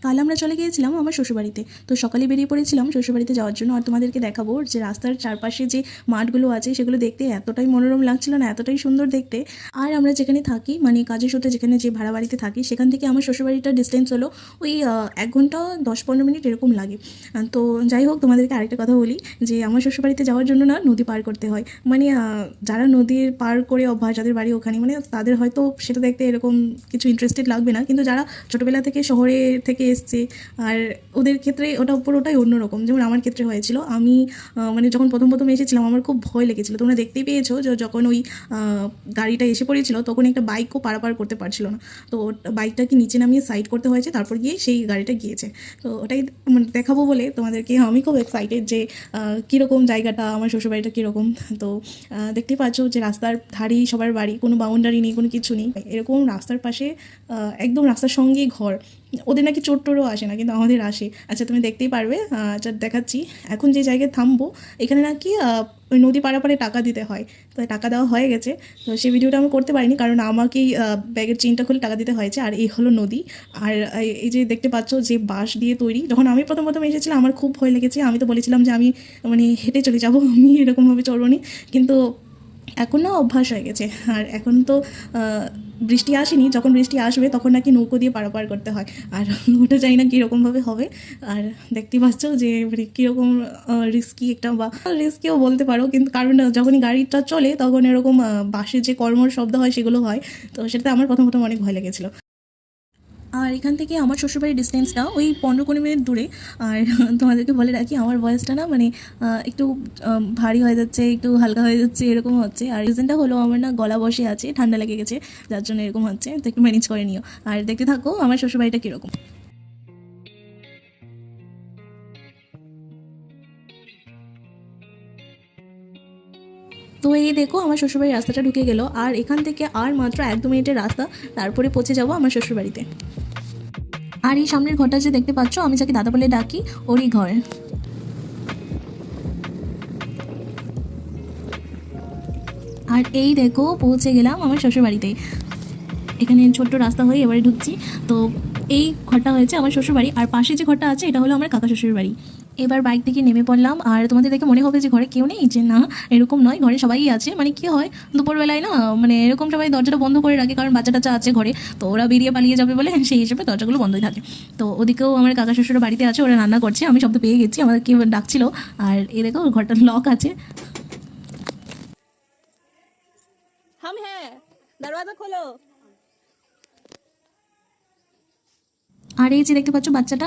কাল আমরা চলে গিয়েছিলাম আমার শ্বশুরবাড়িতে। তো সকালে বেরিয়ে পড়েছিলাম শ্বশুরবাড়িতে যাওয়ার জন্য। আর তোমাদেরকে দেখাবো যে রাস্তার চারপাশে যে মাঠগুলো আছে সেগুলো দেখতে এতটাই মনোরম লাগছিল না, এতটাই সুন্দর দেখতে। আর আমরা যেখানে থাকি মানে কাজের সূত্রে যেখানে যে ভাড়া বাড়িতে থাকি সেখান থেকে আমার শ্বশুরবাড়িটার ডিস্টেন্স হলো ওই 1 ঘন্টা 10-15 মিনিট এরকম লাগে। তো যাই হোক, তোমাদেরকে আরেকটা কথা বলি যে আমার শ্বশুরবাড়িতে যাওয়ার জন্য না নদী পার করতে হয়। মানে যারা নদীর পার করে অভ্যাস, যাদের বাড়ি ওখানে, মানে তাদের হয়তো সেটা দেখতে এরকম কিছু ইন্টারেস্টেড লাগবে না, কিন্তু যারা ছোটোবেলা থেকে শহরে থেকে এসছে আর ওদের ক্ষেত্রে ওটা পুরোটাই অন্যরকম। যেমন আমার ক্ষেত্রে হয়েছিল, আমি মানে যখন প্রথম প্রথম এসেছিলাম আমার খুব ভয় লেগেছিলো। তোমরা দেখতেই পেয়েছো যে যখন ওই গাড়িটা এসে পড়েছিল তখন একটা বাইকও পারাপার করতে পারছিল না। তো বাইকটাকে নিচে নামিয়ে সাইড করতে হয়েছে, তারপর গিয়ে সেই গাড়িটা গিয়েছে। তো ওটাই মানে দেখাবো বলে তোমাদেরকে আমি খুব এক্সাইটেড যে কীরকম জায়গাটা, আমার শ্বশুরবাড়িটা কীরকম। তো দেখতেই পাচ্ছ যে রাস্তার ধারেই সবার বাড়ি, কোনো বাউন্ডারি নেই, কোনো কিছু নেই, এরকম রাস্তার পাশে একদম রাস্তার সঙ্গেই ঘর। ওদের নাকি চোর টোরও আসে না, কিন্তু আমাদের আসে। আচ্ছা, তুমি দেখতেই পারবে। আচ্ছা দেখাচ্ছি, এখন যে জায়গায় থামবো এখানে নাকি ওই নদী পারাপারে টাকা দিতে হয়। তো টাকা দেওয়া হয়ে গেছে। তো সেই ভিডিওটা আমি করতে পারিনি, কারণ আমাকেই ব্যাগের চেনটা খুলে টাকা দিতে হয়েছে। আর এই হলো নদী। আর এই যে দেখতে পাচ্ছ যে বাঁশ দিয়ে তৈরি। যখন আমি প্রথম প্রথম এসেছিলাম আমার খুব ভয় লেগেছে, আমি তো বলেছিলাম যে আমি মানে হেঁটে চলে যাবো, আমি এরকমভাবে চলবো নি। কিন্তু এখন না অভ্যাস হয়ে গেছে। আর এখন তো বৃষ্টি আসেনি, যখন বৃষ্টি আসবে তখন নাকি নৌকো দিয়ে পারাপার করতে হয়। আর ওটা জানি না কীরকমভাবে হবে। আর দেখতে পাচ্ছ যে মানে কীরকম রিস্কি একটা, বা রিস্কিও বলতে পারো, কিন্তু কারণ যখনই গাড়িটা চলে তখন এরকম বাসের যে কর্মর শব্দ হয় সেগুলো হয়। তো সেটাতে আমার প্রথম প্রথম অনেক ভয় লেগেছিলো। আর এখান থেকে আমার শ্বশুরবাড়ির ডিস্টেন্সটা ওই 15-20 মিনিট দূরে। আর তোমাদেরকে বলে রাখি, আমার ভয়েসটা না মানে একটু ভারী হয়ে যাচ্ছে, একটু হালকা হয়ে যাচ্ছে, এরকম হচ্ছে। আর রিজনটা হলো আমার না গলা বসে আছে, ঠান্ডা লেগে গেছে, যার জন্য এরকম হচ্ছে। তো একটু ম্যানেজ করে নিও। আর দেখতে থাকো আমার শ্বশুরবাড়িটা কীরকম। তো এই দেখো আমার শ্বশুরবাড়ির রাস্তাটা ঢুকে গেল। আর এখান থেকে আর মাত্র 1-2 মিনিটের রাস্তা, তারপরে পৌঁছে যাবো আমার শ্বশুরবাড়িতে। আর এই সামনের ঘরটা যে দেখতে পাচ্ছ, আমি যাকে দাদা বলে ডাকি, ওরই ঘর। আর এই দেখো পৌঁছে গেলাম আমার শ্বশুরবাড়িতে। এখানে ছোট্ট রাস্তা হয়ে এবারে ঢুকছি। তো এই ঘরটা হয়েছে আমার শ্বশুরবাড়ি, আর পাশে যে ঘরটা আছে এটা হলো আমার কাকা শ্বশুর বাড়ি। এবার বাইক থেকে নেমে পড়লাম। আর তোমাদের দেখে মনে হবে যে ঘরে কেউ নেই, যে না এরকম নয়, ঘরে সবাই আছে। মানে কি হয়, দুপুরবেলায় না মানে এরকম সবাই দরজাটা বন্ধ করে রাখে, কারণ বাচ্চা টাচ্চা আছে ঘরে, তো ওরা বেরিয়ে পালিয়ে যাবে বলে সেই হিসেবে দরজাগুলো বন্ধই থাকে। তো ওদিকেও আমার কাকা শ্বশুরের বাড়িতে আছে, ওরা রান্না করছে, আমি শব্দ পেয়ে গেছি, আমাদের কেউ ডাকছিল। আর এ দেখো ঘরটার লক আছে। हम हैं, दरवाजा खोलो। আর এই যে দেখতে পাচ্ছ বাচ্চাটা,